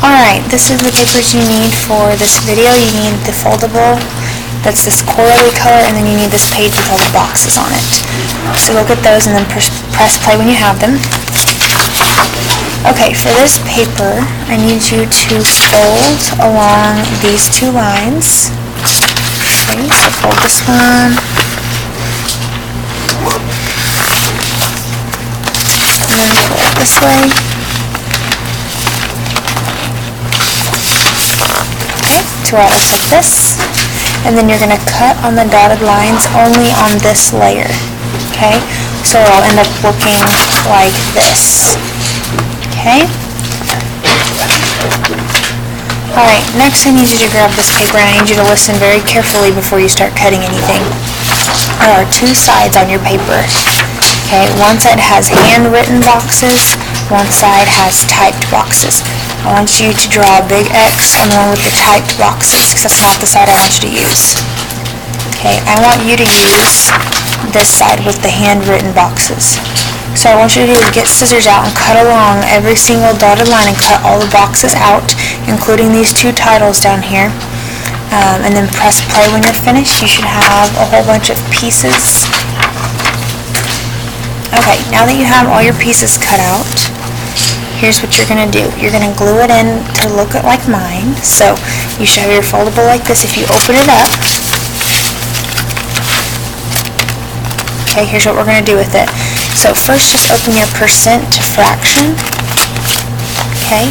Alright, this is the papers you need for this video. You need the foldable, that's this corally color, and then you need this page with all the boxes on it. So go get those and then press play when you have them. Okay, for this paper, I need you to fold along these two lines. Okay, so fold this one. And then fold it this way. Okay, to where it looks like this. And then you're going to cut on the dotted lines only on this layer. Okay, so it'll end up looking like this. Okay? Alright, next I need you to grab this paper and I need you to listen very carefully before you start cutting anything. There are two sides on your paper. Okay, one side has handwritten boxes, one side has typed boxes. I want you to draw a big X on the one with the typed boxes because that's not the side I want you to use. Okay, I want you to use this side with the handwritten boxes. So I want you to do is get scissors out and cut along every single dotted line and cut all the boxes out, including these two titles down here. And then press play when you're finished. You should have a whole bunch of pieces. Okay, now that you have all your pieces cut out, here's what you're going to do. You're going to glue it in to look like mine. So you should have your foldable like this. If you open it up, okay, here's what we're going to do with it. So first just open your percent to fraction. Okay,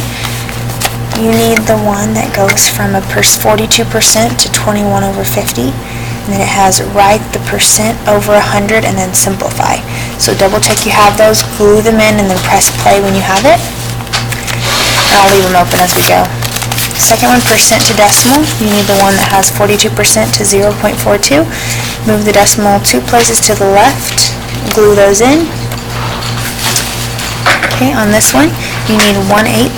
you need the one that goes from 42% to 21 over 50. And then it has write the percent over 100 and then simplify. So double check you have those, glue them in, and then press play when you have it. And I'll leave them open as we go. Second one, percent to decimal. You need the one that has 42% to 0.42. Move the decimal 2 places to the left. Glue those in. Okay, on this one, you need 1/8.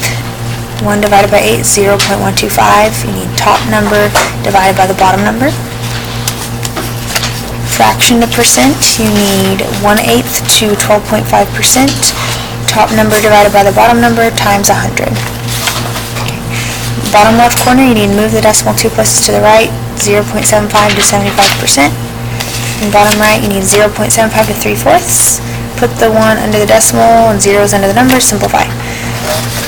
1 divided by 8 is 0.125. You need top number divided by the bottom number. Fraction to percent, you need 1/8 to 12.5%. Top number divided by the bottom number times 100. Bottom left corner, you need to move the decimal 2 places to the right, 0.75 to 75%. And bottom right, you need 0.75 to 3/4. Put the 1 under the decimal and zeros under the numbers, simplify.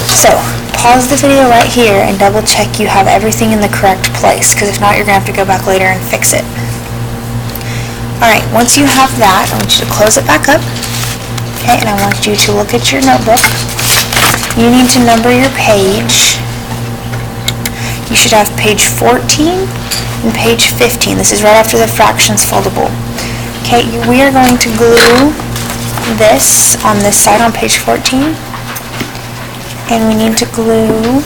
So, pause the video right here and double check you have everything in the correct place, because if not, you're going to have to go back later and fix it. Alright, once you have that, I want you to close it back up. Okay, and I want you to look at your notebook. You need to number your page. You should have page 14 and page 15. This is right after the fractions foldable. Okay, we are going to glue this on this side on page 14. And we need to glue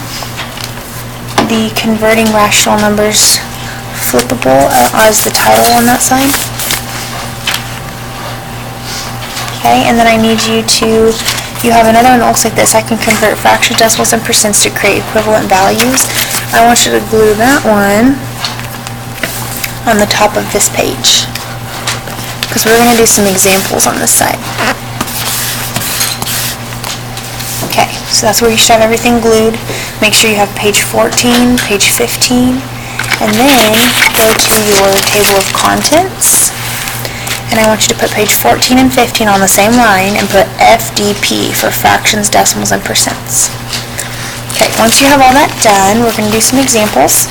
the converting rational numbers flippable as the title on that side. Okay, and then I need you to, you have another one that looks like this. I can convert fractions, decimals, and percents to create equivalent values. I want you to glue that one on the top of this page, because we're going to do some examples on this side. Okay, so that's where you should have everything glued. Make sure you have page 14, page 15, and then go to your table of contents. And I want you to put page 14 and 15 on the same line and put FDP for fractions, decimals, and percents. Okay, once you have all that done, we're going to do some examples.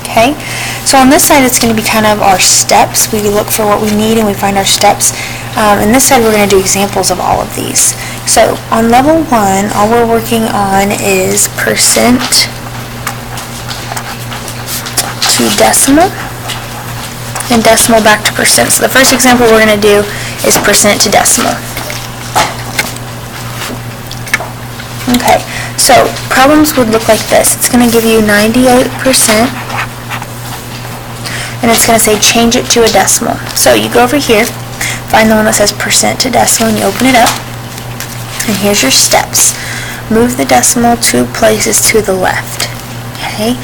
Okay, so on this side it's going to be kind of our steps. We look for what we need and we find our steps. And this side we're going to do examples of all of these. So on level 1, all we're working on is percent to decimal and decimal back to percent. So the first example we're going to do is percent to decimal. Okay, so problems would look like this. It's going to give you 98%, and it's going to say change it to a decimal. So you go over here, find the one that says percent to decimal, and you open it up. And here's your steps. Move the decimal 2 places to the left. Okay,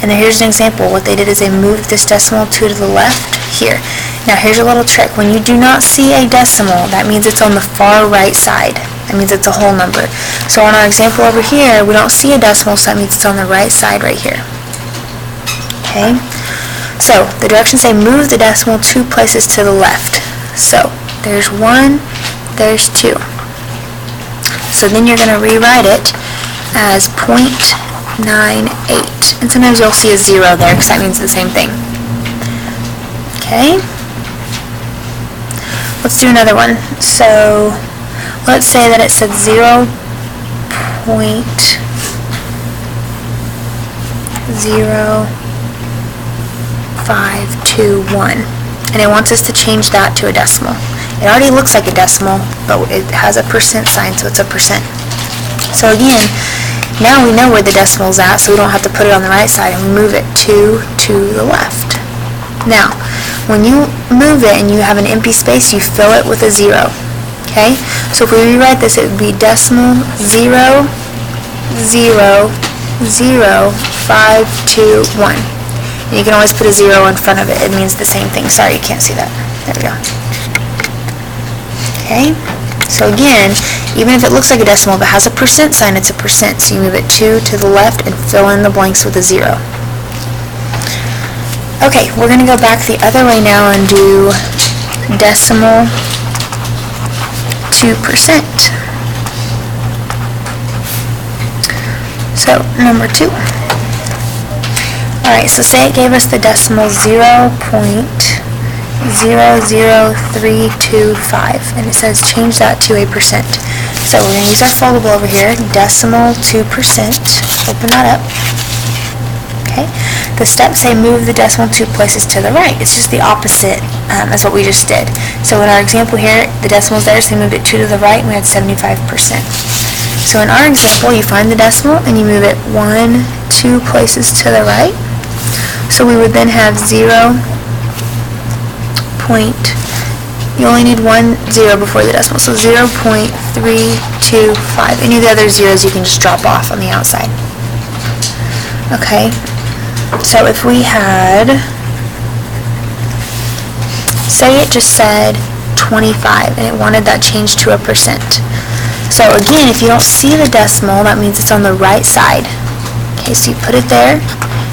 and then here's an example. What they did is they moved this decimal 2 to the left here. Now here's a little trick. When you do not see a decimal, that means it's on the far right side. That means it's a whole number. So on our example over here, we don't see a decimal, so that means it's on the right side right here. Okay? So the directions say move the decimal 2 places to the left. So there's 1, there's 2. So then you're going to rewrite it as 0.98. And sometimes you'll see a 0 there because that means the same thing. Okay? Let's do another one. So let's say that it said 0.051. And it wants us to change that to a decimal. It already looks like a decimal, but it has a percent sign, so it's a percent. So again, now we know where the decimal's at, so we don't have to put it on the right side and move it 2 to the left. Now, when you move it and you have an empty space, you fill it with a 0. Okay? So if we rewrite this, it would be decimal 0, 0, 0, 5, 2, 1. And you can always put a 0 in front of it. It means the same thing. Sorry, you can't see that. There we go. Okay? So again, even if it looks like a decimal, if it has a percent sign, it's a percent. So you move it 2 to the left and fill in the blanks with a 0. Okay, we're going to go back the other way now and do decimal 2%. So, number 2. Alright, so say it gave us the decimal 0.00325, and it says change that to a percent. So we're going to use our foldable over here, decimal 2%, open that up. Okay, the steps say move the decimal 2 places to the right. It's just the opposite as what we just did. So in our example here, the decimal's there, so we moved it 2 to the right, and we had 75%. So in our example, you find the decimal, and you move it 1, 2 places to the right. So we would then have 0. You only need 1 0 before the decimal, so 0.325. Any of the other zeros you can just drop off on the outside. Okay, so if we had, say it just said 25 and it wanted that changed to a percent. So again, if you don't see the decimal, that means it's on the right side. Okay, so you put it there,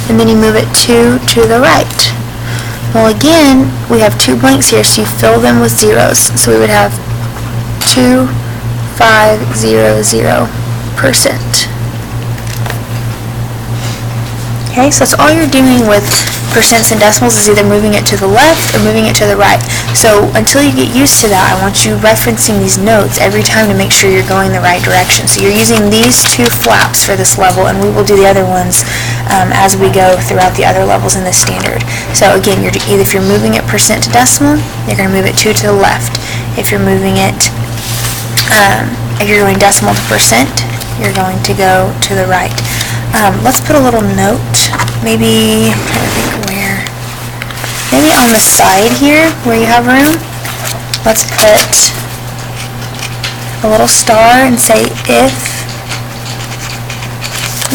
and then you move it 2 to the right. Well, again, we have 2 blanks here, so you fill them with zeros. So we would have 2,500%. Okay, so that's all you're doing with percents and decimals, is either moving it to the left or moving it to the right. So until you get used to that, I want you referencing these notes every time to make sure you're going the right direction. So you're using these 2 flaps for this level, and we will do the other ones as we go throughout the other levels in this standard. So again, if you're moving it percent to decimal, you're going to move it 2 to the left. If you're moving it, if you're doing decimal to percent, you're going to go to the right. Let's put a little note, maybe, I'm trying to think where, maybe on the side here where you have room. Let's put a little star and say if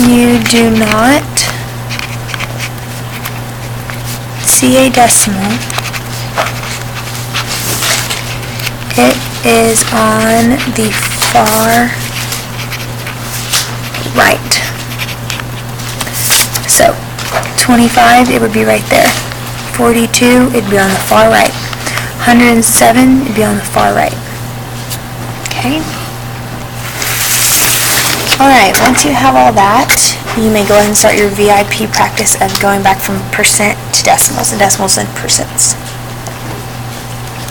you do not see a decimal, it is on the far right. So 25, it would be right there. 42, it'd be on the far right. 107, it'd be on the far right. Okay? Alright, once you have all that, you may go ahead and start your VIP practice of going back from percent to decimals and decimals and percents.